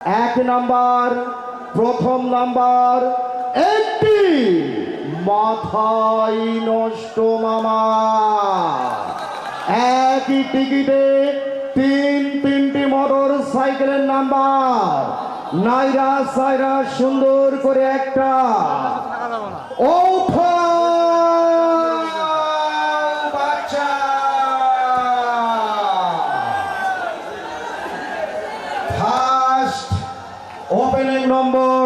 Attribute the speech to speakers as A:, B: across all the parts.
A: এক নাম্বার, প্রথম নাম্বার একটি মাথায় নষ্ট মামা। একই টিকিটে তিনটি মোটর সাইকেলের নাম্বার, নাইরা সাইরা সুন্দর করে একটা ওপেনিং নম্বর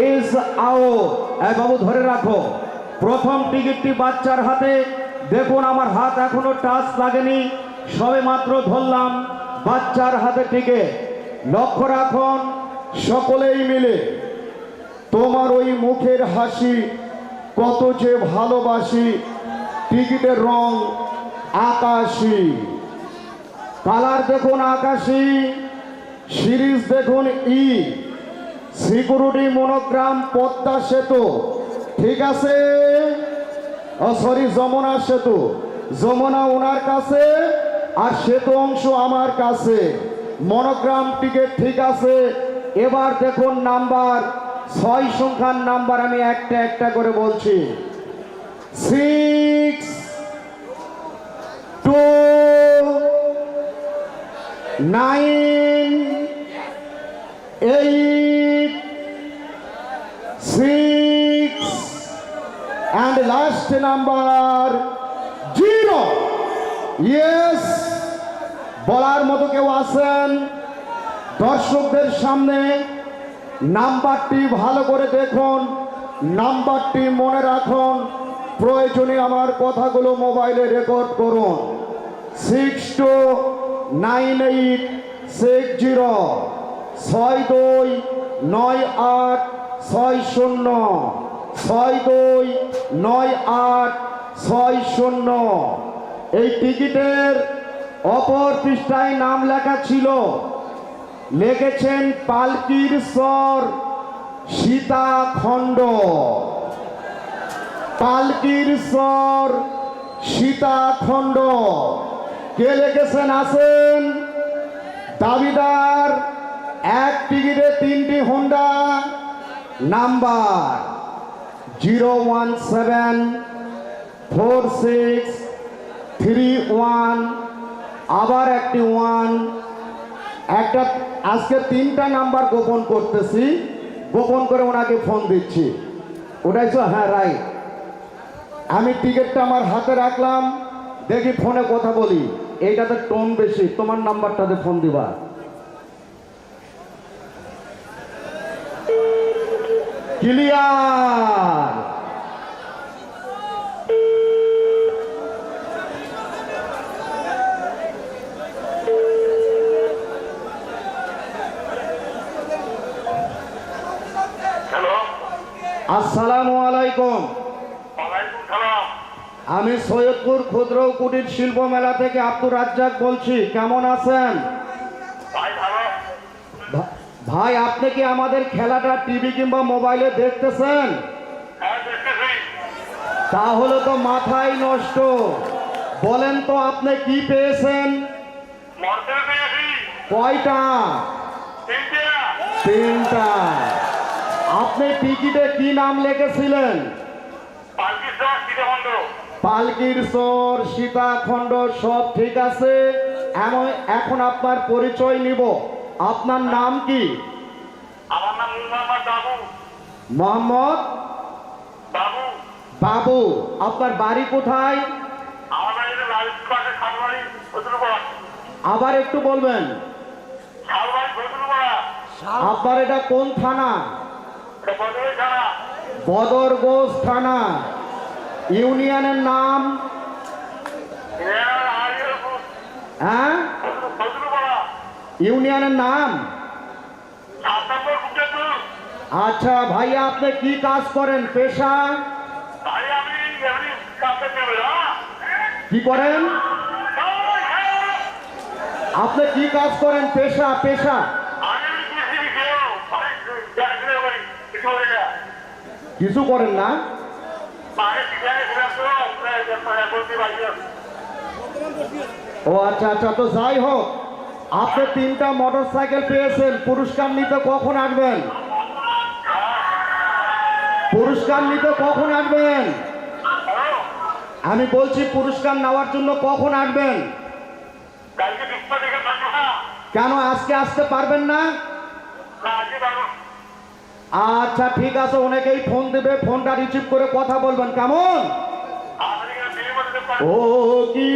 A: ইজ আউট। বাবু ধরে রাখো, প্রথম টিকিটটি বাচ্চার হাতে। দেখুন আমার হাত এখনো টাচ লাগেনি, সবে মাত্র ধরলাম বাচ্চার হাতে টিকিট। লক্ষ্য রাখুন সকলেই মিলে, তোমার ওই মুখের হাসি কত যে ভালোবাসি। টিকিটের রং আকাশী, কালার দেখুন আকাশী, সিরিজ দেখুন ই, সিকিউরিটি মনোগ্রাম পদ্মা সেতু, ঠিক আছে? সরি, যমুনা সেতু। যমুনা ওনার কাছে আর সেতু অংশ আমার কাছে। মনোগ্রাম টিকিট ঠিক আছে। এবার দেখুন নাম্বার, 6 সংখ্যার নাম্বার আমি একটা একটা করে বলছি। 6, 2, 9, 8, 6 and last number 0. Yes, বলার মতো কেউ আছেন? দর্শকদের সামনে নাম্বারটি ভালো করে দেখুন, নাম্বারটি মনে রাখুন, প্রয়োজনে আমার কথাগুলো মোবাইলে রেকর্ড করুন। 629860 629860 629860। এই টিকিটের অপর পৃষ্ঠায় নাম লেখা ছিল, লিখেছেন পালকির স্বর সীতাখণ্ড। পালকির স্বর সীতাখণ্ড কে লিখেছেন আছেন? দাবিদার এক টিকিটে 3টি হোন্ডা, নাম্বার 0174631, আবার একটি 1 একটা। আজকে 3টা নাম্বার গোপন করতেছি, গোপন করে ওনাকে ফোন দিচ্ছি। ওটাই তো, হ্যাঁ রাইট। আমি টিকিটটা আমার হাতে রাখলাম, দেখি ফোনে কথা বলি। এইটাতে টোন বেশি, তোমার নাম্বারটাতে ফোন দিবা। ক্লিয়ার? আসসালামু আলাইকুম। আমি সৈয়দপুর ক্ষুদ্র কুটির শিল্প মেলা থেকে আব্দুর রাজ্জাক বলছি। কেমন আছেন ভাই? আপনি কি আমাদের খেলাটা টিভি কিংবা মোবাইলে দেখতেছেন? তাহলে তো মাথায় নষ্ট। বলেন তো আপনি কি পেয়েছেন? কয়টা? 3টা। আপনি টিকিটে কি নাম লিখেছিলেন? পালকির স্বর সীতাখণ্ড, সব ঠিক আছে। এখন আপনার পরিচয় নিব। আপনার নাম কি?
B: আমার নাম বাবু।
A: মোহাম্মদ
B: বাবু।
A: বাবু। আপনার বাড়ি কোথায়?
B: আমার বাড়ি খালবাড়ি, ফজলুপাড়া।
A: আবার একটু বলবেন।
B: খালবাড়ি, ফজলুপাড়া।
A: আপনার এটা কোন থানা?
B: বদরগঞ্জ থানা।
A: বদরগঞ্জ থানা। ইউনিয়নের নাম? হ্যাঁ,
B: ফজলুপাড়া।
A: ইউনিয়নের নাম?
B: 7 নম্বর কুটিয়াপুর।
A: আচ্ছা ভাইয়া, আপনি কি কাজ করেন? পেশা
B: ভাই আমি এমনি কাজ করতে হবে।
A: কি করেন? আপনি কি কাজ করেন? পেশা পেশা কিছু করেন না? ও আচ্ছা আচ্ছা, তো যাই হোক, আপনি 3টা মোটরসাইকেল পেয়েছেন, পুরস্কার নিতে কখন আসবেন? পুরস্কার নিতে কখন আসবেন?
B: হ্যালো,
A: আমি বলছি পুরস্কার নেওয়ার জন্য কখন আসবেন?
B: কালকে 20 তারিখে থাকবো না।
A: কেন আজকে আসতে পারবেন না?
B: না, আজকে পারবো।
A: আচ্ছা ঠিক আছে, অনেকেই ফোন দেবে, ফোনটা রিসিভ করে কথা বলবেন, কেমন?
B: আমাদের এখানে বিয়ে বাড়িতে পারবো।
A: ও কি